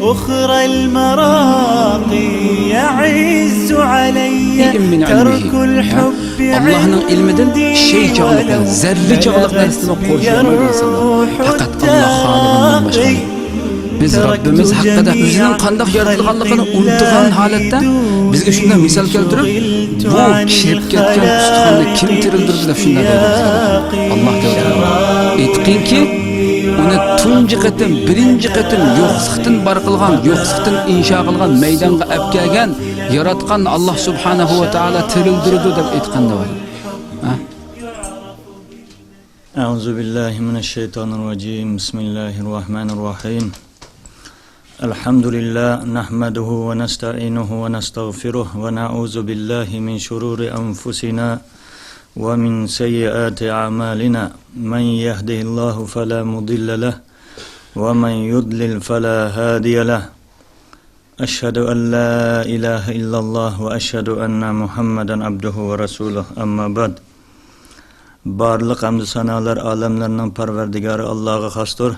أخرى المراقي يعز علي ترك الحب Allah'ın ilmiden şey çağlıklar, zerre çağlıklar istemem korşulamıyor insanlar. Fakat Allah halığından başka. Biz Rabbimiz hakkında özünün kandak yaratılganlıqını unutgan halatda bizge şunda misal keltirip bu kişirip ketken ustuxanni kim tirildirdi deb şunda deydi. Allah deydi. Aytqinki uni tunji qatim, birinji qatim yo'qsiqdan bar qilgan, yo'qsiqdan insho qilgan, maydonga olib kelgan, yaratgan Allah subhanahu va taala tirildirdi deb aytganda bor. Euzu billahi mineşşeytanirracim. Bismillahirrahmanirrahim. Elhamdülillah nahmeduhu ve nesta'inuhu ve nestağfiruh ve na'uzu billahi min şururi enfusina ve min seyyiati a'malina. Men yehdihillahu fela mudille leh ve men yudlil fela hadiye leh. Eşhedü en la ilahe illallah ve eşhedü enne Muhammeden abduhu ve resuluh. Amma ba'd. Barliq hamd sanolar alamlarning parvardigori Allohga xosdir.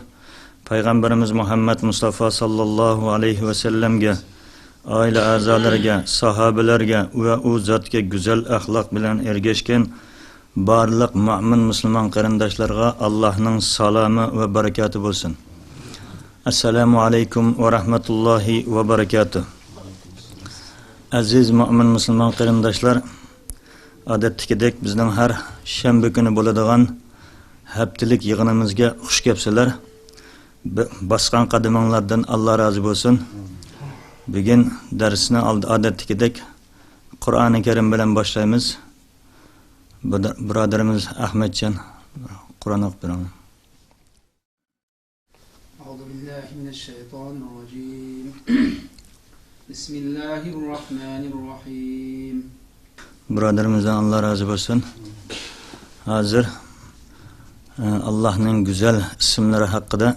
Payg'ambarimiz Muhammad Mustafa sallallohu alayhi va sallamga, oila a'zolariga, sahobalarga va u zotga go'zal axloq bilan ergashgan barliq mu'min musulmon qarindoshlarga Allohning salomi va barakati bo'lsin. Assalomu alaykum va rahmatullohi va barakatuh. Aziz mu'min musulmon qarindoshlar, odatdagidek bizning har shanba kuni bo'ladigan haftalik yig'inimizga xush kelibsizlar. Basqan qadaminglardan Allah razı bo'lsin. Bugun darsni odatdagidek Qur'oni Karim bilan boshlaymiz. Birodarimiz Ahmedjon Qur'on o'qib beradi. A'udhu billahi minashshaytonir rojim. Bismillahirrahmanirrahim. Birodarimizdan Allah razı bo'lsin. Hozir Allohning go'zal ismlari haqida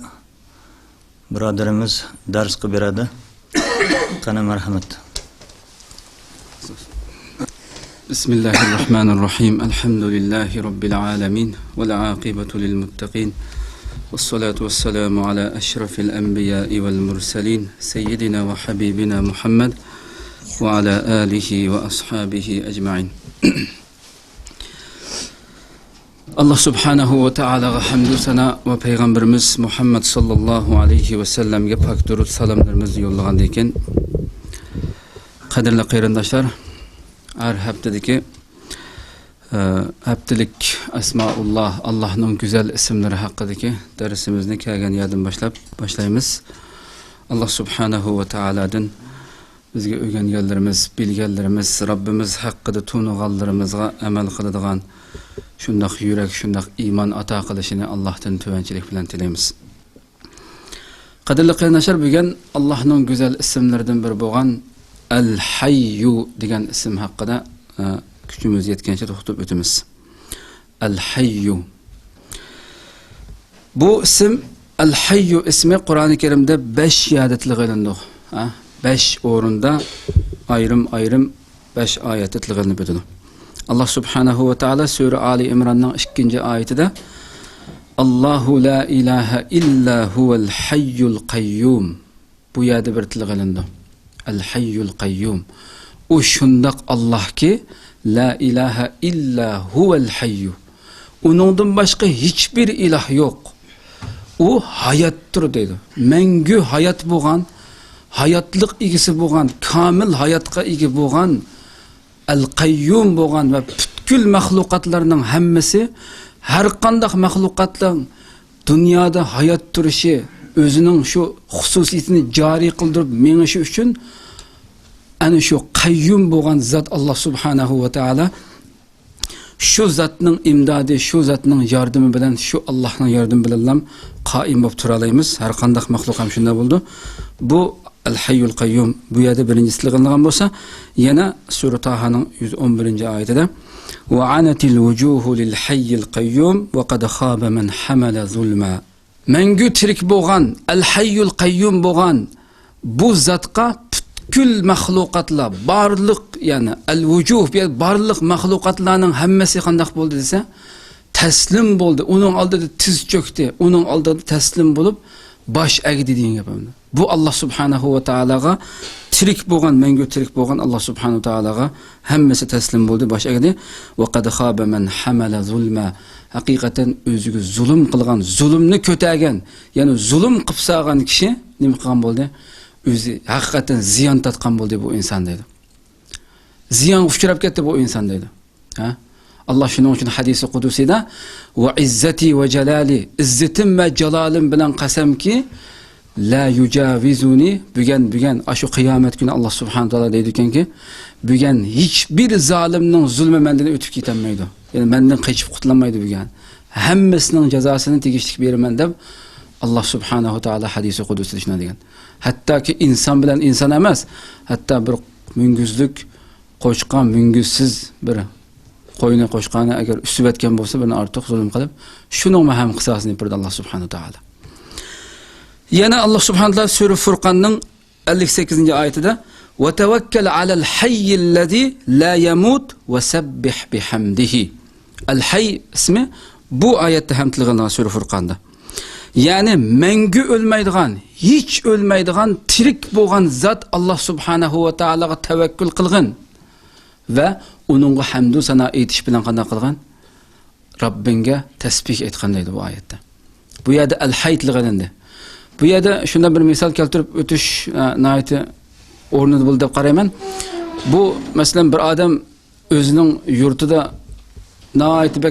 birodarimiz dars qilib beradi. Qani marhamat. Bismillahirrahmanirrahim. Elhamdülillahi rabbil alamin vel aqibatu lil muttaqin. Vessalatu vesselamu ala eşrefil enbiya'i vel murselin seyyidina ve habibina Muhammed ve ala alihi ve ashabihi ecmaîn. Allah subhanahu wa ta'alaga hamdü sana ve Peygamberimiz Muhammed sallallahu aleyhi ve sellem'e pak durud salamlarımızı yollagandan keyin qadrli qarindoshlar, har haftadagi haftalik Asmaullah, Allohning go'zal ismlari haqidagi darsimizni kelgan yerdan boshlaymiz. Allah subhanahu wa ta'aladan bizga o'rganganlarimiz, bilganlarimiz, Rabbimiz haqida tunuganlarimizga amal qiladigan shundoq yurak, shundoq iymon ato qilishini Allohdan tuvanchilik bilan tilaymiz. Qadrli qarindoshlar, bugun Allohning go'zal ismlaridan biri bo'lgan Al-Hayyu degan ism haqida kuchimiz yetgancha to'xtab o'tamiz. Al-Hayyu. Bu ism Al-Hayyu ismi Qur'oni Karimda 5 yerda tilg'ilindi. 5 o'rinda ayrim 5 oyatda tilg'ilinib o'tadi. Allah subhanahu wa ta'ala Sura Ali İmran'ın 2. ayetinde Allahu la ilahe illa huvel hayyul qayyum. Bu yerde bir tilg'ilindi. Al-Hayyul Qayyum. O şundaq Allah ki la ilahe illa huvel hayyu. Onundan başka hiçbir ilah yok. O hayattır dedi. Mengü hayat bo'lgan, hayatlık igisi bo'lgan, kamil hayatga ega bo'lgan Al-Qayyum bo'lgan ve bütün mahlukatlarının hammasi, her qandaq mahlukatların dünyada hayat turuşu, özünün şu hususiyetini cari qildirib menishi uchun ana şu qayyum bo'lgan zat Allah subhanahu wa ta'ala şu zatning imdadi, şu zatning yordami bilan, şu Allohning yordami bilan qoim bo'lib tura olamiz. Har qandaq maxluq ham shunday bo'ldi. Bu Al-Hayyul Qayyum bu yerda birinchisi tilg'ilgan bo'lsa, yana Sura Tahaning 111-oyatida va anatil wujuhu lil hayyil qayyum va qad khaba man hamala zulma. Mangu tirik bo'lgan Al-Hayyul Qayyum bo'lgan bu zatqa kül mahlukatlar barliq, yani al-vujuh barliq mahlukatlarning hammasi qandaq bo'ldi desa, taslim bo'ldi. Uning oldida tiz cho'kdi, uning oldida taslim bo'lib Baş əgdi deyin yapamdı. Bu Allah subhanahu wa ta'alaga tirik bo'lgan, mengu tirik bo'lgan Allah subhanahu wa ta'alaga hammasi taslim bo'ldi, baş əgdi. Wa qad khaba man hamala zulma. Haqiqatan o'ziga zulm qilgan, zulmni ko'targan, ya'ni zulm qilib saqan kishi nima qilgan bo'ldi? O'zi haqiqatan ziyon tatgan bo'ldi bu inson dedi. Ziyon uchrab ketdi bu inson dedi. Ha? Allah shuning uchun hadisi qudusida va izzati va jalali, izzatim va jalalim bilan qasamki la yujavizuni bugan ashu qiyomat kuni Allah subhanahu taala deydi ekanki, bugan hech bir zolimning zulmi mendan o'tib ketolmaydi. Ya'ni mendan qochib qutulmaydi bugan. Hammasining jazosini tegishli beraman deb Allah subhanahu taala hadisi qudusida shuna degan. Hattoki inson bilan inson emas, hatto bir munguzlik qo'shqan munguzsiz bir qo'yni qo'shqani agar usib etgan bo'lsa, buni ortiq zulm qilib, shuning ham qisosini berdi Allah subhanahu taala. Yana Allah subhanahu taala sura Furqonning 58-oyatida va tawakkal alal hayyallazi la yamut va sabbih bihamdihi. Al-hayy ismi bu oyatda ham tilg'angan sura Furqonda. Ya'ni mengu o'lmaydigan, hech o'lmaydigan tirik bo'lgan zot Allah subhanahu va taolaga tavakkul qilgan va uningga hamd va sano aytish bilan qanday qilgan? Robbingga tasbih aytgan deydi bu oyatda. Bu yerda al-hayy tilg'anindi. Bu yerda shunda bir misol keltirib o'tish nihoyatda o'rnida bo'ldi deb qarayman. Bu masalan bir odam o'zining yurtida nihoyatda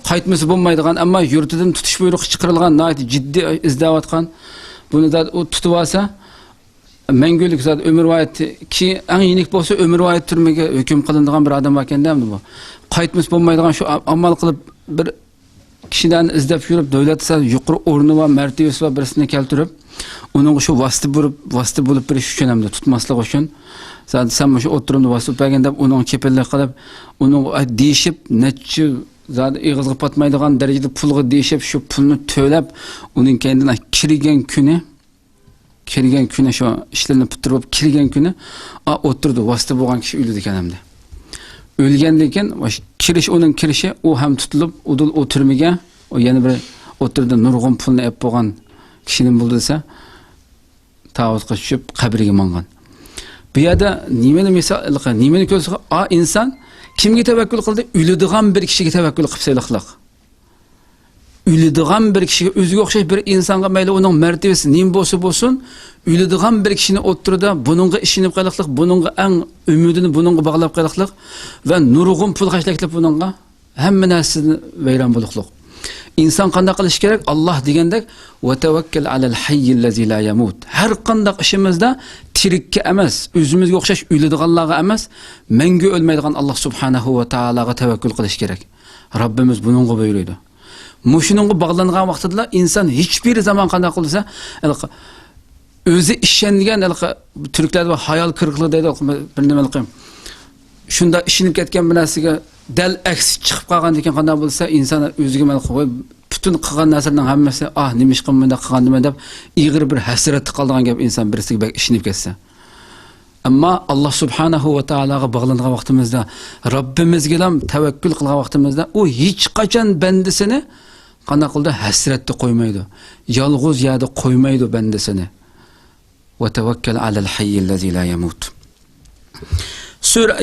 qaytmasi bo'lmaydigan, ammo yurtidan tutish buyrug'i chiqarilgan, nihoyat jiddiy izlayotgan, buni da u tutib olsa, mangulik zot umrvoyat ki eng yirik bo'lsa umrvoyat turmaga hukm qilinadigan bir odam ekanda bu. Qaytmasi bo'lmaydigan shu amal qilib bir kishidan izlab yurib, davlat yuqori o'rni va martabasi va birisini keltirib, uning shu vosita bo'lib berish uchun ham tutmaslik uchun sen shu o'tirimni vosita bergan deb uning kepillik qilib, uning deyishib necha zat ig'izga patmaydigan darajada pulga deyishib, shu pulni to'lab, uning kendidan kirgan kuni shu ishlarni bitirib kirgan kuni o'tirdi, vosita bo'lgan kishi o'ldi ekan hamda. O'lgandan keyin uning kirishi u ham tutilib, udul o'tirmaga, o yana bir o'tirdi nurg'un pulni olib bo'lgan kishining bo'ldi desa, tavhidga tushib qabriga mangan. Bu yerda nimani ko'rsa, inson kimga tavakkul qildi? O'ladigan bir kishiga tavakkul qilib sayliqliq. O'ladigan bir kishiga, o'ziga o'xshash bir insonga mayli uning martabasi nim bo'lsa bo'lsin, o'ladigan bir kishini o'ttirida buningga ishinib qiliqliq, buningga eng umidini buningga bog'lab qiliqliq va nurg'un pul xashlaklab buningga hamma narsani vayron bo'liqliq. İnsan qanday qilish kerak? Alloh degandek va tawakkal alal hayyillazi la yamut. Har qanday ishimizda tirikka emas, o'zimizga o'xshash o'ladiganlarga emas, mengu o'lmaydigan Alloh subhanahu va taolaga tavakkul qilish kerak. Rabbimiz buningga buyurdi. Mushuninga bog'langan vaqtida inson hech bir zaman qanday qilsa, o'zi ishongan turklarda hayol kırıklığı deydi, bir nima qilib. Shunda ishinib ketgan bir narsaga dal aksi chiqib qolgan ekan qanday bo'lsa, inson o'ziga mal qo'yib, butun qilgan narsalarning hammasi, nima ish qilmanda qilgandim deb ig'ir bir hasratga qolgan gap inson birisiga ishinib ketsa. Ammo Alloh subhanahu va taolaga bog'langan vaqtimizda, Robbimizga ham tavakkul qilgan vaqtimizda, u hech qachon bandasini qanday qildi? Hasratga qo'ymaydi. Yolg'iz yerda qo'ymaydi bandasini. Va tawakkal alal hayyillazi la yamut.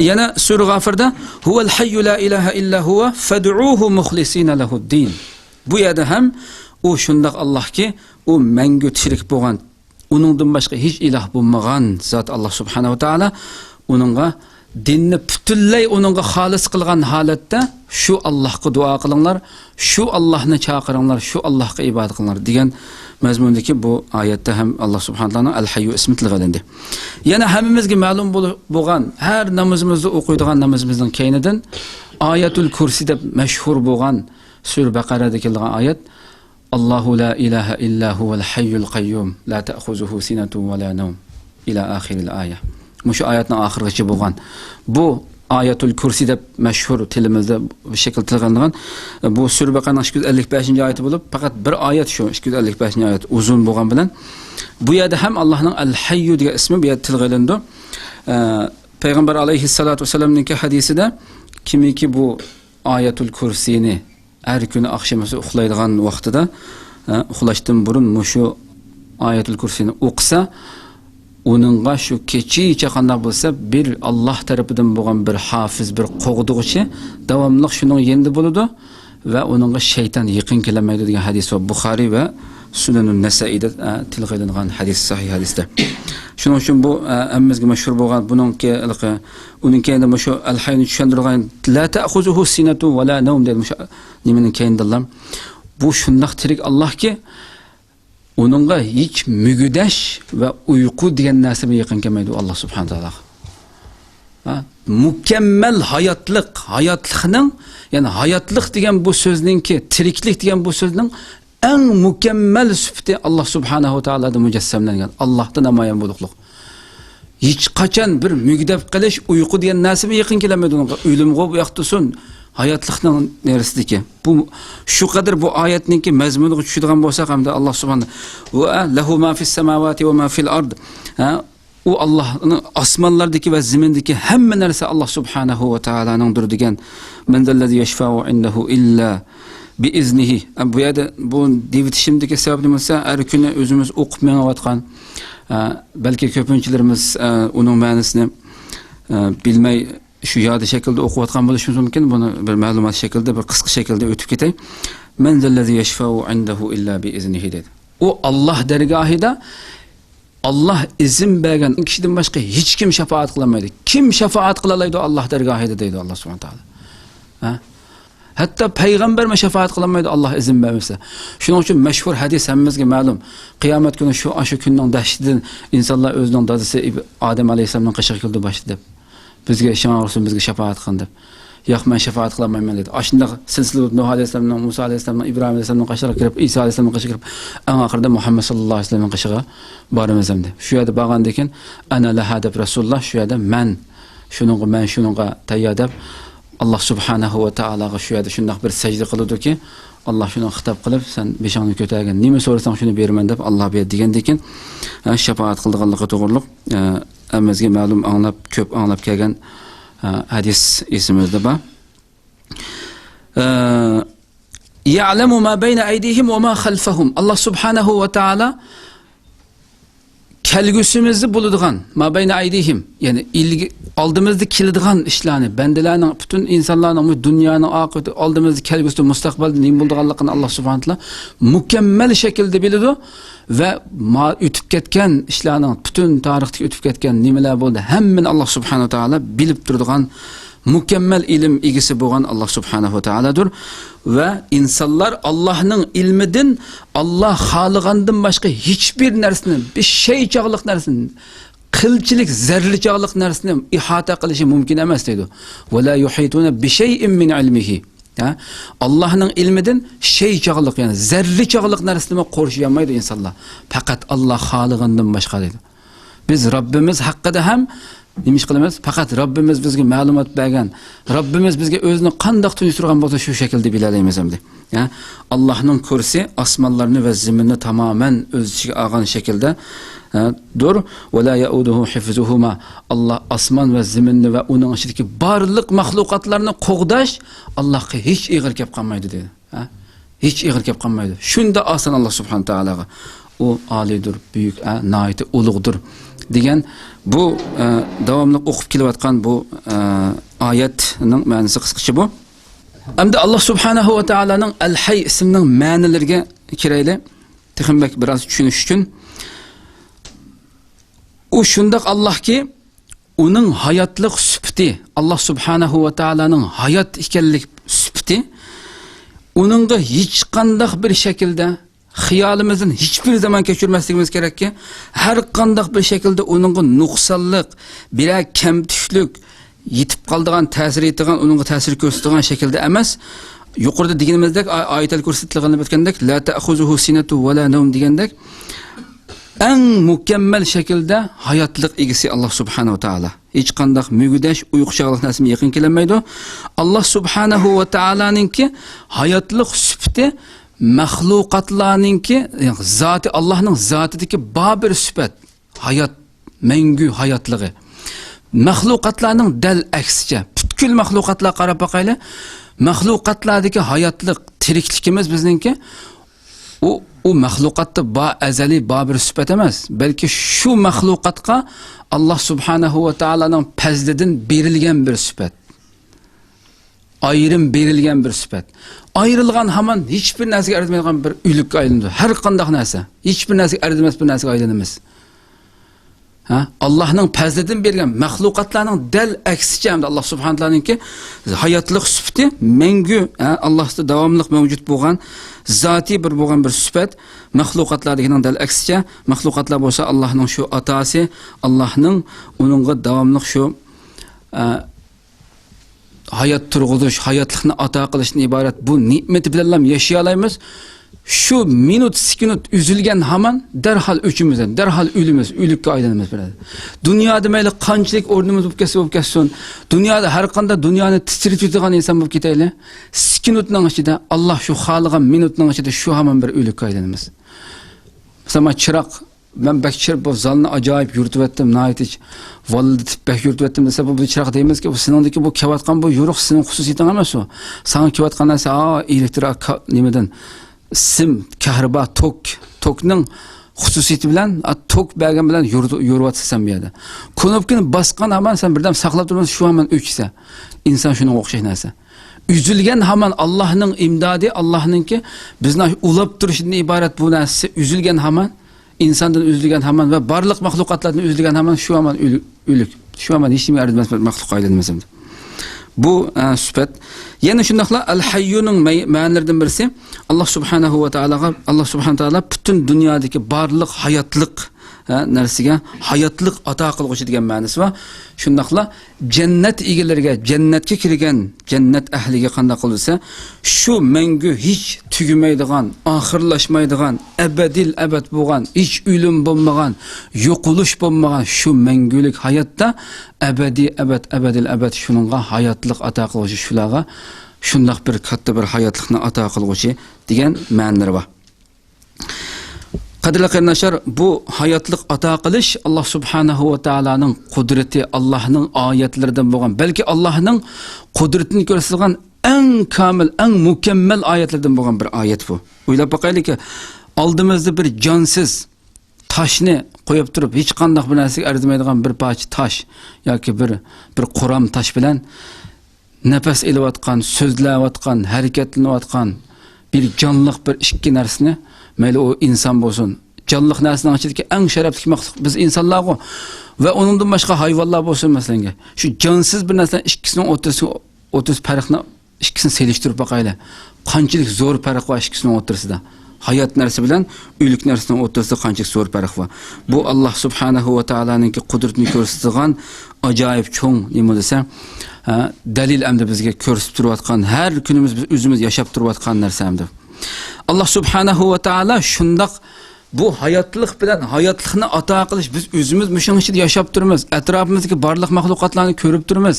Yana Sura G'afirda huval hayyu la ilaha illa huwa fad'uhu mukhlisina lahud-din. Bu yerda ham u shundoq Allohki, u mangu tirik bo'lgan, uningdan boshqa hech iloh bo'lmagan zot Allah subhanahu va taala, uningga dinni butunlay uningga xolis qilgan holatda shu Allohga duo qilinglar, shu Allohni chaqiringlar, shu Allohga ibodat qilinglar degan mazmundagi bu oyatda ham Allah subhanahu va taolaning al-hayyu ismi tilg'alindi. Yana hammamizga ma'lum bo'lgan, har namozimizda o'qiydigan namozimizning keynidan Ayatul Kursi deb mashhur bo'lgan Sura Baqarada kelgan oyat, Allahu la ilaha illa huval hayyul qayyum la ta'khuzuhu sinatun va la nawm ila oxiril oyat. Mushu oyatning oxirigacha bo'lgan bu Ayatul Kursi deb mashhur tilimizda bu shakl tilg'angan bu Sura Baqaraning 255-oyati bo'lib, faqat bir oyat shu 255-oyat uzun bo'lgan bilan bu yerda ham Allohning al-hayyu degan ismi bu yerda tilg'alindi. Payg'ambar alayhissalatu vasallamning hadisida kimiki bu Ayatul Kursini har kuni oqshomasi uxlaydigan vaqtida uxlashdan burun mushu Ayatul Kursini o'qisa, onunğa şu keçiçe qandaq bo'lsa, bir Allah tarafından bo'lgan bir hafiz, bir qo'g'dug'chi davomli shunun yendi bo'ladi va onunğa şeytan yaqin kelamaydi degan hadis var. Buxoriy va Sunanun Nasaiyda tilg'ilingan hadis, sahih hadisda. Shuning uchun bu ammizga mashhur bo'lgan buningki uning keyinda shu al-hayni tushundirgan la ta'khuzuhu sinatu va la nawm dedi. Nimaning keyindalar bu shundaq tirik Allohki onunğa hiç mügüdeş ve uyku diyen nasibı yakın kelmaydi Allah subhanahu taala. Mükemmel hayatlıkның, yani hayatlık diyen bu sözün ki, tiriklik diyen bu sözün en mükemmel süfti Allah subhanahu taala'da mücessemlengen. Allah'tan amayan bulukluk. Hiç kaçan bir mügüdep kılış uyku diyen nasibı yakın kelmaydi onunğa. Ölümge bu yaktusun. Hayatlıqның neresideki? Bu şu kadar bu ayetninki mezmunu düşüdüğün bolsak hem de Allah subhanahu ve lehu ma fis semavati ve ma fil ard. O Allah'ın asmanlardaki ve zemindeki hemme neresi Allah subhanahu ve taala'nındır degen. Men zellezi yeşfa'u indehu illa bi iznihi. Bu yerde bu devitişimdeki sebebimiz her günü özümüz okup meňavatgan. Belki köpünçilerimiz onun ma'nosini bilmey şu yada şekilde okuyatgan bo'lishimiz mumkin. Bunu bir ma'lumot şekilde, bir qisqa şekilde ötüp ketay. Men zellezi yeşfa'u indehu illa bi iznihi dedi. O Allah dergahida Allah izin bergen kişiden başka hiç kim şefaat kılamaydı. Kim şefaat kılalaydı Allah dergahida deydi Allah subhanahu taala. Hatta peygamber mi şefaat kılamaydı Allah izin vermese. Şunun için meşhur hadis hemmizge ma'lum. Kıyamet günü şu günün dehşetinden insanlar özünün dadisi Adem aleyhisselamın qışık kıldı başladı. Bizge şan olsun, bizge şefaat kılın deb. Yo'q, men şefaat kılamayman dedi. Aşında silsile Nuh aleyhisselamdan, Musa aleyhisselamdan, İbrahim aleyhisselamdan qışığa kirip, İsa aleyhisselamdan qışığa kirip, en ahırda Muhammed sallallahu aleyhi ve sellem'in qışığa barımız hem de. Şu yerde bağandayken, ana laha deb Resulullah, şu yerde men şununğa tayyad deb Allah subhanahu ve ta'alaga şu yerde şundaq bir secde kılıdı ki, Allah şunu hitap kılıp, sen beşanını kötəgən, nime sorasan şunu bermen deb Allah ber degendekin, şefaat kıldığanlığı doğruluk, əmizge ma'lum köp anlap kelgen hadis isimizde ba. Ya'lemu ma beyne eydihim ve ma khalfahum. Allah subhanahu ve ta'ala kelgüsümüzü buludğan ma beyne eydihim, yani aldığımızda kilidğan işlerini, bendelerinin, bütün insanların, dünyanın akıbeti, aldığımızda kelgüsü müstakbalde neyim bulduğanlıqını Allah subhanahu wa ta'ala mükemmel şekilde biliyordu ve ütüp ketken işlerinin, bütün tarihteki ütüp ketken nimeler buldu. Hemen Allah subhanahu wa ta'ala bilip durduğan mükemmel ilim ilgisi boğan Allah subhanahu wa ta'aladır. Ve insanlar Allah'ın ilmidin, Allah halıqandan başka hiçbir nersini, bir şey çağlık nersini, qilchilik zarrichalik narsani ihata qilishi mumkin emas deydi. Va la yuhituna bi shay'in min ilmihi. Allah'ın ilmidan şeychalik, yani zarrichalik narsani qo'rishmaydi insonlar. Faqat Allah xoliqidan boshqa deydi. Biz Rabbimiz haqida ham nimish qilamiz? Faqat Rabbimiz bizga ma'lumot bergan, Rabbimiz bizga o'zini qandoq tunishtirgan bo'lsa shu shaklda bilalaymiz hamda. Allah'ın kursi asmanlarını ve zeminini tamamen öz içine algan şekilde dur. Ve la yauduhu hifzuhuma. Allah asman ve zeminini ve onun içindeki barlık mahlukatlarını qo'g'dash Allah'a hiç ig'ir kelib qolmaydi dedi. Hiç ig'ir kelib qolmaydi. Shunda asan Allah subhanahu taolaga. O alidir, büyük, naiti ulug'dir degan bu davomli o'qib kelayotgan bu oyatning ma'nosi qisqacha bu. Hamda Allah subhanahu wa ta'ala'nın El-Hay isminin ma'nilariga kirayli. Texinbek biraz tushunish uchun. O shundaq Allah ki, onun hayatlık süpti, Allah subhanahu wa ta'ala'nın hayat ekanlik süpti, onunla hiç qandaq bir şekilde xiyolimizdan hiçbir zaman keçirmasligimiz kerak ki, her qandaq bir şekilde onunla nuqsonlik, birer kamtishlik yetib qoldigan, ta'sir etgan, onunga ta'sir ko'rsatgan şekilde emas. Yuqorida deganimizdek Ayatul Kursi tilg'anib o'tgandek, la ta'khuzuhu sinatu va la nawm degandek, en mükemmel şekilde hayatlık egisi Allah subhanahu taala. Hiç qandaq mügüdeş, uyquchaqlik narsasiga yaqin kelmaydi. Allah subhanahu va taolaninki hayatlık süpti, mahluqatlarninki, yani zati, Allah'ın zatidagi babir süpet, hayat, mengü hayatlığı. Mahluqatlarning dal aksicha, butkul mahluqatlar qarab boqayli, mahluqatlardagi hayatlik, tirikligimiz bizningki u mahluqatda azaliy bir sifat emas, balki shu mahluqatga Alloh subhanahu va taolaning fazlidan berilgan bir sifat. Ayrım berilgan bir sifat. Ayrılgan hamon hech bir narsaga arzimaydigan bir uylikka aylandi. Har qanday narsa, hech bir narsaga arzimas bir narsaga aylanamiz. Allah'ның fazlidan bergan mahluqatlarning dal aksicha hamda Alloh subhanahu taolaninki hayotlik sifati mengu Allohda davomli mavjud bo'lgan zoti bir bo'lgan bir sifat. Mahluqatlarning dal aksicha mahluqatlar bo'lsa Allohning shu atasi, Allohning uningga davomli shu hayot turg'izish, hayotlikni ato qilishdan iborat bu ne'mat bilan yashay olamiz. Şu minut sekund üzülgen haman derhal üçümüzden, derhal ölümüz, ölükke aylanımız böyle. Dünyada mayli qanchalik o'rnimiz bo'lib ketsin, dünyada har qanday dunyoni titrib turgan inson bo'lib ketayli, sekundning ichida Alloh shu xoligan minutning ichida shu haman bir ölükke aylanamiz. Mesela chiroq, men bakchir bu zalni ajoyib yuritib etdim, naytich validib bak yuritib etdim desa bu chiroq deymizki, bu siningdagi bu kelayotgan bu yo'ruq sening xususiyating emas u. Sana kelayotgan narsa elektrik nimadan sim, kahraba, tokning xususiyati bilan tok bergan bilan yurvatsan bu yerda. Knopkani bosgan hamon sen birdan saqlab turmas shu hamon o'chsa. Inson shunga o'xshash narsa. Üzülgen hamon Allohning imdodi, Allohningki bizni ulab turishidan iborat bu narsa. Üzülgen hamon insondan üzülgen hamon va barliq mahluqotlardan üzülgen hamon shu hamon o'lik. Shu hamon hech kimga arzimas bir mahluq aylanmasam. Bu sifat. Yani şundaqla al-hayyuning ma'nolaridan birisi Allah subhanahu va taala bütün dünyadaki barliq hayotlik narsiga hayotlik ato qiluvchi degan ma'nosi va shundaqla jannat egalariga, jannatga kirgan jannat ahliga qanday qilsa, shu mangu hech tugamaydigan, oxirlashmaydigan, abadil abad bo'lgan, hech o'lim bo'lmagan, yo'qolish bo'lmagan shu mangulik hayotda abadil abad shuningga hayotlik ato qiluvchi shularga shundaq bir katta bir hayotlikni ato qiluvchi degan ma'nolar bor. Qadrli qarindoshlar, bu hayotlik ato qilish Alloh subhanahu va taolaning qudrati, Allohning oyatlaridan bo'lgan, balki Allohning qudratini ko'rsatilgan eng komil, eng mukammal oyatlardan bo'lgan bir oyat bu. O'ylab boqaylik, oldimizda bir jonsiz toshni qo'yib turib, hech qanday bir narsaga arzimaydigan bir parcha tosh yoki bir quram tosh bilan nafas elayotgan, so'zlayotgan, harakatlanayotgan bir jonliq bir ikki narsani, mayli o inson bo'lsin, jonliq narsaning ichidagi eng sharafli maxluq biz insonlarga va uningdan boshqa hayvonlar bo'lsin masalan. Shu jonsiz bir narsa ikkisining o'rtasida farqni ikkisini selishtirib boqaylik. Qanchalik zo'r farq bor ikkisining o'rtasida. Hayot narsa bilan o'lik narsaning o'rtasida qanchalik zo'r farq bor. Bu Alloh subhanahu va taolaning qudratini ko'rsatgan ajoyib cho'ng nima desa, dalil hamda bizga ko'rsatib turayotgan, har kunimiz biz o'zimiz yashab turayotgan narsa hamda. Allah subhanahu va taala shundaq bu hayotlik bilan hayotlikni ato qilish biz o'zimiz mushuning ichida yashab turamiz, atrofimizdagi barliq mahluqotlarni ko'rib turamiz.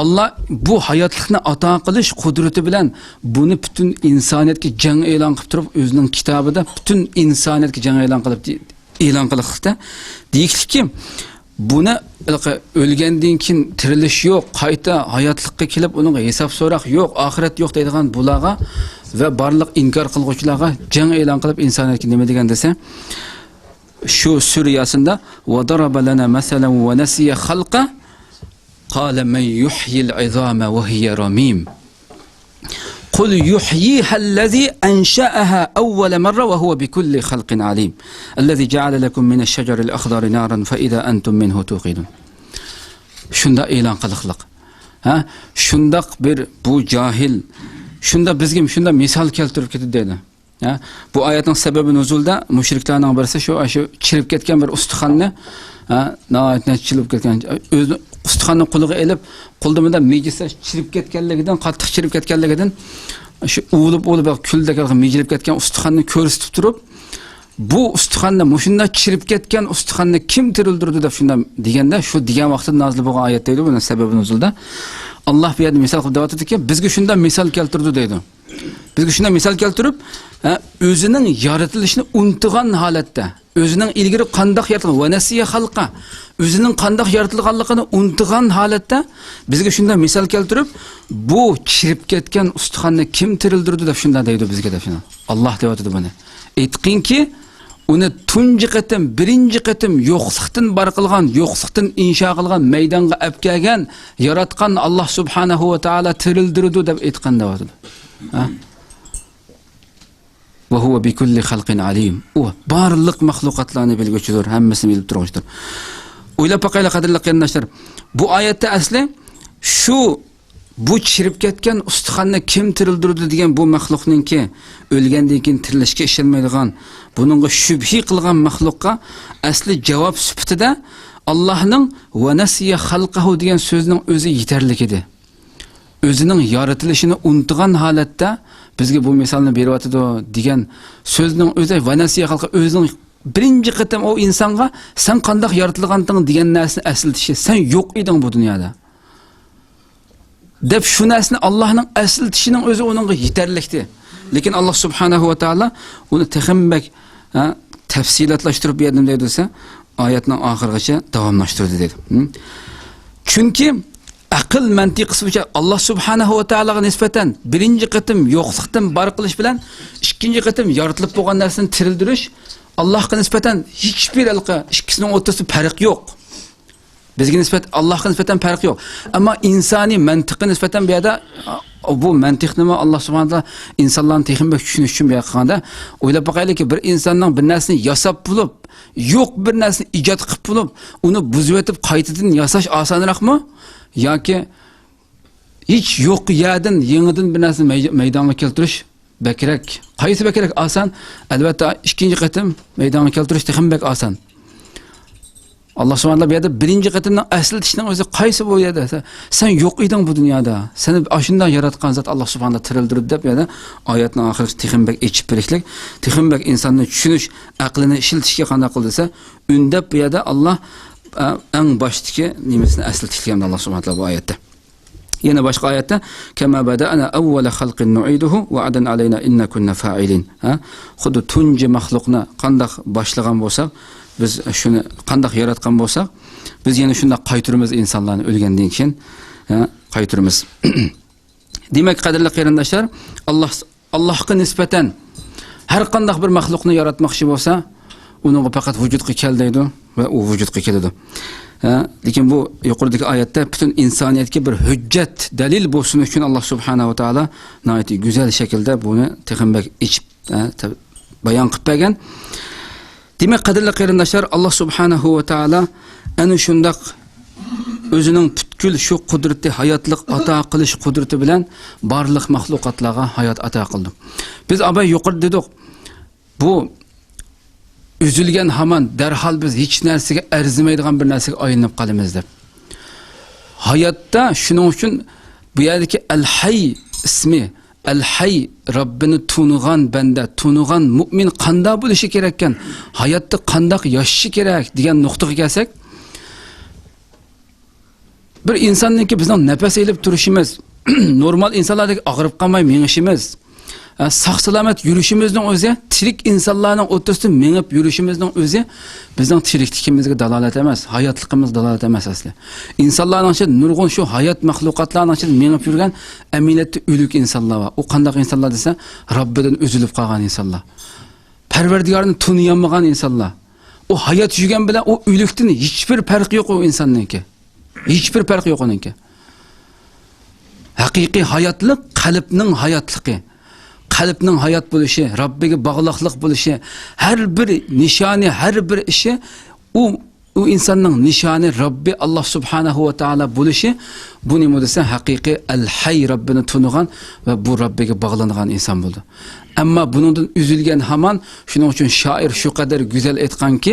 Allah bu hayotlikni ato qilish qudrati bilan buni butun insoniyatga jang e'lon qilib turib, o'zining kitobida butun insoniyatga jang e'lon qilibdi. Deylikki, buni o'lgandan keyin tirilish yo'q, qayta hayotlikka kelib uning hisob so'roq yo'q, oxirat yo'q deydigan bularga va barliq inkor qiluvchilarga jang e'lon qilib insoniyatga nima degan desa, shu suriyasida va daraba lana masalan va nasiya xalqa qala man yuhyi al-'izama wa hiya ramim قل يحييها الذي أنشأها أول مرة وهو بكل خلق عليم الذي جعل لكم من الشجر الأخضر نارا فإذا أنتم منه توقدون. Şunda e'lon qiliqliq. Şundaq bir bu jahil, şunda bizga shunda misol keltirib ketdi dedi. Bu oyatning sababi nuzulda mushriklarning birisi shu chirib ketgan bir ustixonni, naytni chirib ketgan o'zi ustixonni qo'liga elib, qo'ldimida mejisi chirib ketganligidan, qattiq chirib ketganligidan shu o'lib kuldek mejilib ketgan ustixonni ko'rsatib turib, bu ustixonni mushunda chirib ketgan ustixonni kim tirildirdi deb shunda deganda, shu degan vaqtda nozil bo'lgan oyat deydi, buning sababi nuzulda. Alloh bu yerda misol qilib aytadiki, bizga shunda misol keltirdi deydi. Bizga shunda misol keltirib, o'zining yaratilishini unutgan holatda, Özünün ilgiri qandaq yaratılgan ve nasiya xalqa. Özünün qandaq yaratilganligini unutgan holatda bizga shunda misol keltirib, bu chirib ketgan ustixonni kim tirildirdi deb shunda deydi bizga deb shunda. Alloh deyotdi buni. Aytqinki, uni tunji qatim, birinchi qatim yo'qlikdan bar qilgan, yo'qlikdan insho qilgan, maydonga olib kelgan, yaratgan Alloh subhanahu va taolo tirildirdi deb aytgan deyotdi. Ha? Ve huve bi kulli halqin alim. O barliq mahlukatlarını bilgüçüdür, hemmisini bilip durmuştur. Oylap bakayla kadirli kıyındaşlar. Bu ayette asli bu çirip ketken ustixanni kim tirildirdi degan bu mahlukning ki ölgenden keyin tirilishga ishonmaydigan, buningga shubhi qilgan mahlukka asli javob sifatida Allohning va nasiya xalqahu degan so'zning o'zi yetarli edi. Özünün yaratilishini unutgan holatda bizga bu misolni beryapti degan so'zning o'zi va nasiya xalqi o'zining birinchi qatam o insonga sen qandoq yaratilganding degan narsani aslitishi, sen yo'q eding bu dunyoda deb shu narsani Allohning aslitishining o'zi uningga yetarlikdi. Lekin Alloh subhanahu va taolo uni texmbek tafsilatlashtirib berdim deydi-sa, oyatning oxirigacha davomlashtirdi dedi. Chunki aql mantiq qismicha Allah subhanahu va taologa nisbatan birinchi qatim yo'qlikdan bar qilish bilan ikkinchi qatim yaratilib bo'lgan narsani tirildirish Allohga nisbatan hiçbir ikkisining o'rtasida farq yo'q. Bizga nisbatan Allohga nisbatan farq yo'q. Ammo insoniy mantiqqa nisbatan bu yerda bu mantiq nima Alloh subhanahu va taolo insonlarni texnik tushunish uchun berganda o'ylab boqaylikki bir insonning bir narsani yasab bo'lib, yo'q bir narsani ijod qilib bo'lib, uni buzib o'tib qaytadan yasash osonroqmi? Yoki hiç yo'q yerdan yangidan bir narsani maydonga keltirish bekrak. Qaysi bekrak oson? Albatta ikkinchi qatim maydonga keltirish texnik oson. Allah subhanahu wa taala bu yerda birinchi qatimdan aslatishning o'zi qaysi bu yerda? Sen yo'q eding bu dunyoda. Seni ashundan yaratgan zot Alloh subhanahu wa taala tirildirib deb yerda oyatning oxirida texnik echib berishlik, texnik insonni tushunish, aqlini ishlatishga qanday qildisa, undab bu yerda Alloh en baştaki nimetini aslatishgan Alloh subhanahu wa taolo bu oyatda. Yana boshqa oyatda kama bada'ana awwala xalqin nu'iduhu wa'adan alayna inna kunna fa'ilin. Xuddi tunji maxluqni qanday boshlagan bo'lsak, biz shuni qanday yaratgan bo'lsak, biz yana shunda qaytiramiz insonlarni o'lgandan keyin, qaytiramiz. Demak, qadrli qarindoshlar, Allohga nisbatan har qanday bir maxluqni yaratmoqchi bo'lsa, uning faqat vujudga keldiydi ve o vujudga keladi. Lekin bu yuqoridagi oyatda butun insoniyatga bir hujjat, dalil bo'lsin uchun Alloh subhanahu va taolo nihoyatda go'zal shaklda buni texnik ichib bayon qilib bergan. Demak, qadrli qarindoshlar, Alloh subhanahu va taolo ana shundaq o'zining butkul shu qudrati, hayotlik ato qilish qudrati bilan barliq mahluqotlarga hayot ato qildi. Biz abay yuqorida dedik, bu üzülgen haman derhal biz hiç narsaga arzimaydigan bir narsaga aylanib qolamiz deb. Hayotda shuning uchun bu yerdagi al-hayy ismi, al-hayy Rabbini tunigan banda, tunigan mu'min qanday bo'lishi kerak ekan, hayotda qanday yashashi kerak degan nuqtaga kelsak, bir insonningki bizning nafas elib turishimiz, normal insonlardek og'rib qolmay mengishimiz, sağ salamet yürüyüşümüzün özü, tirik insanların o'rtasida menib yürüyüşümüzün özü bizning tirikligimizga dalolat emas, hayotligimiz dalolat emas asli. İnsanların içinde nurg'un şu hayat mahlukatlarının içinde menib yurgan aminatli o'lik insonlar var. O qanday insonlar desa, Rabbidan üzülüp qolgan insonlar. Parvardigarni tuniyanmagan insonlar. O hayat yurgan bilan o o'likdan hiçbir farqi yo'q o insonningki. Hiçbir farqi yo'q oningki. Haqiqiy hayotlik qalbning hayotligi. Qalbning hayot bo'lishi, Rabbiga bog'liqlik bo'lishi, har bir nishoni, har bir ishi u insonning nishoni Rabbi Alloh subhanahu va taolo bo'lishi, bu nima desa haqiqiy al-hayy Rabbini tunigan va bu Rabbiga bog'langan inson bo'ldi. Ammo buningdan üzülgan hamon shuning uchun shoir shu qadar go'zal aytganki,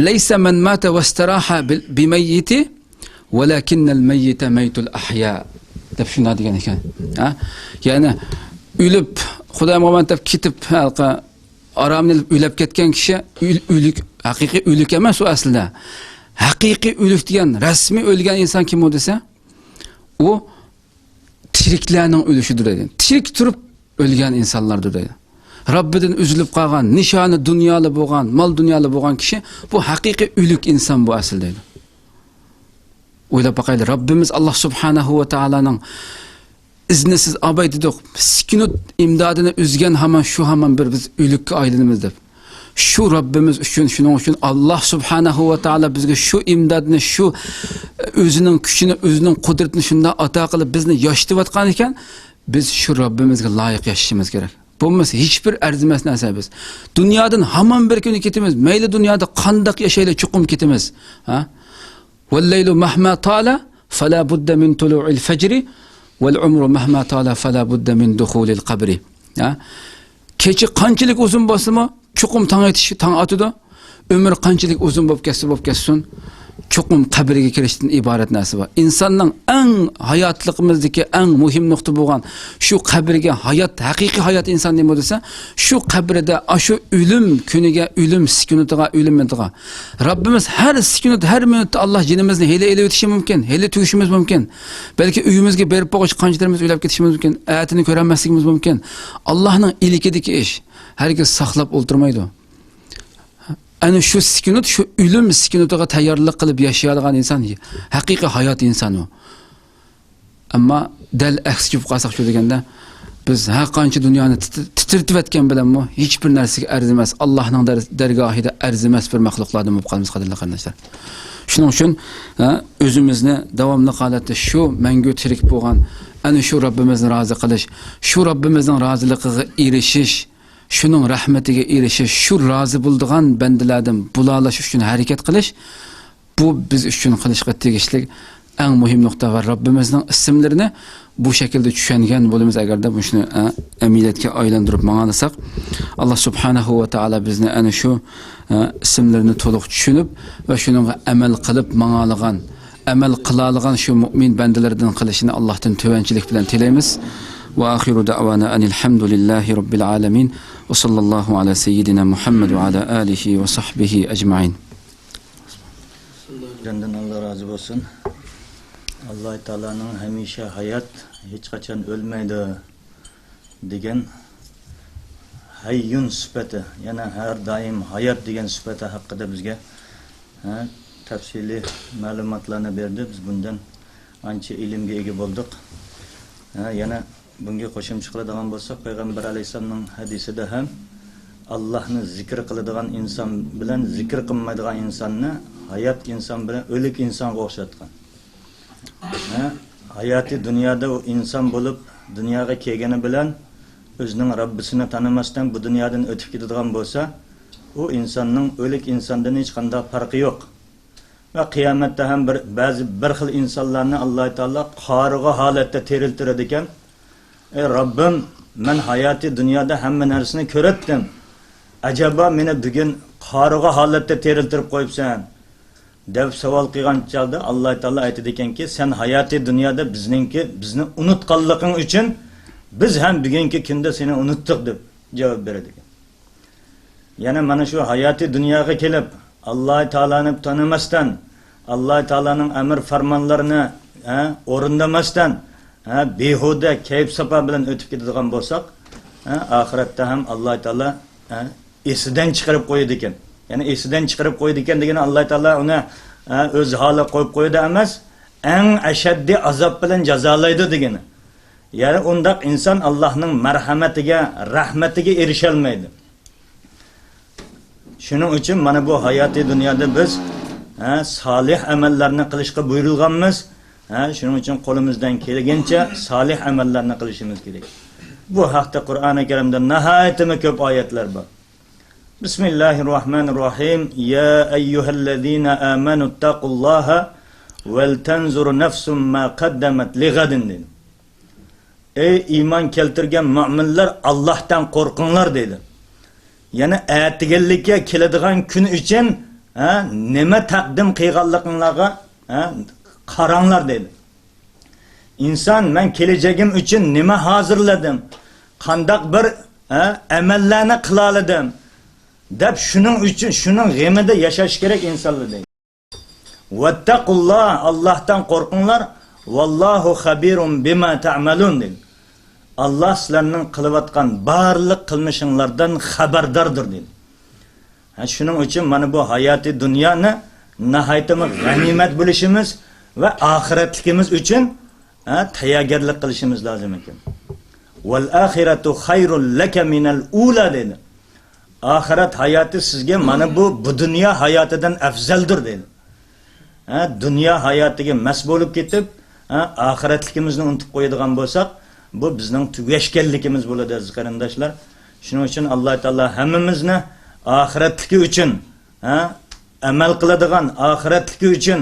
laysa man mata wastaraha bimayyiti walakinnal mayyita maytul ahya deb shunday degan ekan. Ya'ni ölüp, Xudoy mo'min deb ketib, aramni o'lib ketgan kishi o'lik, haqiqiy o'lik emas u aslida. Haqiqiy o'lik degan, rasmiy o'lgan inson kim u desa, u tiriklarning o'lishidir dedi. Tirik turib o'lgan insonlardir dedi. Rabbidan üzülüp qalgan, nishoni dunyoli bo'lgan, mol dunyoli bo'lgan kishi bu haqiqiy o'lik inson bu asl deydi. O'ylab baqayli, Rabbimiz Alloh subhanahu va taolaning iznisiz abay dedik, sukunat imdodini uzgan hamon bir biz o'likka aylanamiz deb. Şu Rabbimiz üçün, şunun üçün Allah subhanahu wa ta'ala bizge şu imdadını, şu özünün küçünü, özünün kudretini şunda ata qilib bizni yaşatıvatqan ekan, biz şu Rabbimizge layık yaşayışımız gerek. Bulmasa hiçbir erzimas narsa biz. Dünyadan hamon bir kuni ketimiz, meyli dünyada qandaq yaşayla chuqum ketimiz. Ha? Wal-laylu mahma tala fala budda min tulu'il fajri wal-umru mahma tala fala budda min dukhulil qabri. Ha? Kechi qanchalik uzun bo'lsa-mu, chuqum tang atıdı. Ömür qanchalik uzun bo'lib ketsin, chuqum qabriga kirishdan iborat narsa bor. Insonning eng hayotligimizdagi eng muhim nuqta bo'lgan shu qabrga hayot, haqiqiy hayot inson nima desa, shu qabrda shu o'lim kuniga, o'lim sukunatiga, o'limitiga Rabbimiz har sukunat, har minutda Alloh jinimizni heli ele o'tishi mumkin, heli tugishimiz mumkin. Balki uyimizga berib qo'yish qanchalarimiz o'ylab ketishimiz mumkin, ayatini ko'rolmasligimiz mumkin. Allohning ilikidagi ish herkes saqlab o'ltirmaydi. Ana şu sükunat, şu ölüm sükunatiga tayyorlik qilib yaşayadigan inson haqiqiy hayot insoni. Ammo dal aksi bo'lib qolsak shu deganda biz har qancha dunyoni titirtib etgan bilanmi hech bir narsaga arzimas, Allohning dargohida arzimas bir maxluqlardan bo'lib qolamiz qadrli qarindoshlar. Shuning uchun o'zimizni davomli holatda shu mangu tirik bo'lgan ana shu Rabbimizni rozi qilish, shu Rabbimizning roziligiga erishish, şunun rahmetiga erishish, şu razı bulduğan bendilerden bulalaş üçün hareket qilish, bu biz üçün qilishga tegishli eng muhim nokta var. Rabbimizning ismlerini bu şekilde tushungan bo'lamiz agarda shuni amiliyatga aylantirib ma'nolasak, Allah subhanahu va taala bizni ana shu ismlerini to'liq tushunib va shunga amal qilib ma'nolagan, amal qiladigan shu mu'min bendilerden qilishini Allohdan tovanchilik bilan tilaymiz. وآخر دعوانا أن الحمد لله رب العالمين وصلى الله على سيدنا محمد وعلى آله وصحبه أجمعين. Candan Allah razı olsun. Allah Teala'nın hemişe hayat, hiç kaçan ölmeydi degen hayyun sıfatı, yani her daim hayat degen sıfatı hakkında bizge tafsili malumatlarını verdi. Biz bundan ancha ilimga ega bo'ldik. Yana bunga qo'shimcha qiladigan bo'lsak, Payg'ambar alayhisolamning hadisida ham Allohni zikr qiladigan inson bilan zikr qilmaydigan insonni hayot inson bilan o'lik insonga o'xshatgan. Hayoti dunyoda u inson bo'lib dunyoga kelgani bilan o'zining Rabbisini tanimasdan bu dunyodan o'tib ketadigan bo'lsa, u insonning o'lik insondan hech qanday farqi yo'q. Va qiyomatda ham ba'zi bir xil insonlarni Alloh taolo qoriga holatda teriltiradi ekan. Ey Rabbim, men hayoti dunyoda hamma narsani ko'ratdim. Acaba meni bugun qoriga holatda teriltirib qo'yibsan deb savol qilgan chog'da Alloh taolo aytadi ekanki, sen hayoti dunyoda bizni unutganliging uchun biz ham bugungi kunda seni unutdik deb javob beradi ekan. Yana mana shu hayoti dunyoga kelib Alloh taolani tanimasdan, Alloh taolaning amr farmonlarini o'rindamasdan behuda kayf safa bilan o'tib ketadigan bo'lsak, oxiratda ham Alloh taolo esidan chiqarib qo'yadi ekan. Ya'ni esidan chiqarib qo'yadi ekan degani Alloh taolo uni o'z holi qo'yib qo'ydi emas, eng ashaddiy azob bilan jazolaydi degani. Ya'ni undaq inson Allohning marhamatiga, rahmatiga erisha olmaydi. Shuning uchun mana bu hayoti dunyoda biz solih amallarni qilishga buyurilganmiz. Shuning uchun qo'limizdan kelgancha solih amallarni qilishimiz kerak. Bu haqda Qur'oni Karimda nihoyatda ko'p oyatlar bor. Bismillahirrohmanirrohim. Ya ayyuhallazina amanu taqulloha val tanzur nafsum ma qaddamat lighadin. Ey iymon keltirgan mu'minlar, Allohdan qo'rqinglar dedi. Yani ertegelikka keladigan kun uchun nima taqdim qilganliginglarga qaranglar dedi. İnson, men kelajagim uchun nima hozirladim, qandaq bir amallarni qilaladim deb shuning uchun shuning g'amida yashash kerak insonlar deydi. Vattaqulloh, Allohdan qo'rqinglar, vallohu xabirun bima ta'malun dedi. Allah sizlarning qilayotgan barliq qilmishinglardan xabardardir dedi. Shuning uchun mana bu hayoti dunyoni nihoyatda g'animat bo'lishimiz va oxiratligimiz uchun tayyorgarlik qilishimiz lozim ekan. Val axiratu xayrul laka minal ula dedi. Ahiret hayatı sizge mana bu dünya hayatıdan afzaldir dedi. Dünya hayatıga mas bo'lib ketib, ahiretlikimizni unutib qo'yadigan bo'lsak, bu bizning tugashganligimiz bo'ladi aziz qarindoshlar. Shuning uchun Alloh taolo hammamizni ahiretligi uchun, amal qiladigan ahiretligi uchun,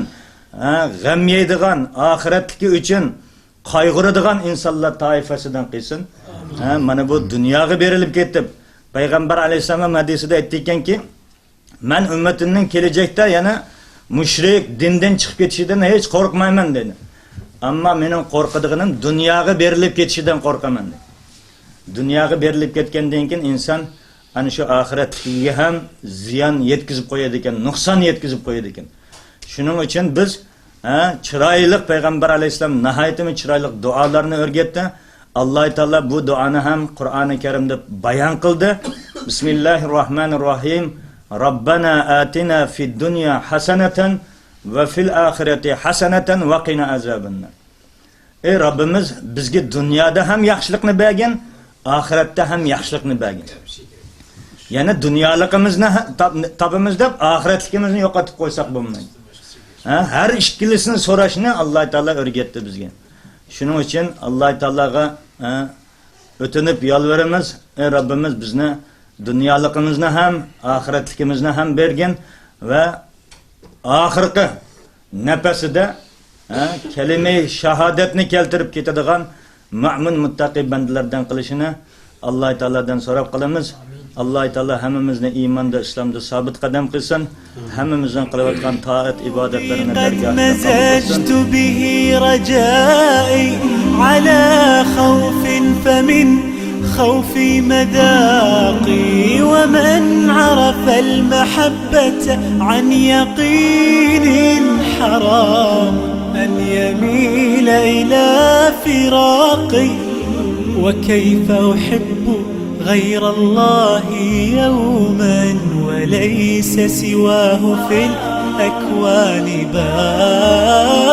g'am yeydigan ahiretligi uchun qayg'uradigan insonlar toifasidan qilsin. Mana bu dunyoga berilib ketib, Peygamber Aleyhisselam hadisinde ettikken ki, ben ümmetimden gelecekte yana müşrik, dinden çıkıp geçişiden hiç korkmayman dedi. Ama benim korkadığım dünyaya berilip geçişiden korkamam dedi. Dünyaya berilip ketkendiğin için insan hani şu ahiretliğe hem ziyan yetkizip koyarken, noksan yetkizip koyarken. Şunun için biz çıraylık Peygamber Aleyhisselam nihayetimi çıraylık dualarını örgetti. Allah Teala bu duanı hem Kur'an-ı Kerim'de bayan kıldı. Bismillahirrahmanirrahim. Rabbana atina fid dunya haseneten ve fil ahireti haseneten ve qina azabunnar. Ey Rabbimiz bizge dünyada hem yaxşılıkını bergin, ahirette hem yaxşılıkını bergin. Yani dünyalıkımızı tabımızda ahiretlikimizni yo'qotib qo'ysak bo'lmaydi. Her ikkilisini so'rashni Allah Teala o'rgatdi bizga. Shuning uchun Alloh taologa o'tinib yolvoramiz, ey Rabbimiz bizni dunyoligimizni ham, oxiratligimizni ham bergin va oxirgi nafasida kalima shahodatni keltirib ketadigan mu'min muttaqi bandalardan qilishini Alloh taolodan so'rab qolamiz. Alloh taolo hammamizni iymonda, islomda sabit qadam qilsin. Hammamizdan qilayotgan toat ibodatlarini dargohida مزجت به رجائي على خوف فمن خوفي مذاقي ومن عرف المحبة عن يقين حرام أن يميل إلى فراقي وكيف أحب غير الله يوما وليس سواه في الأكوان باقي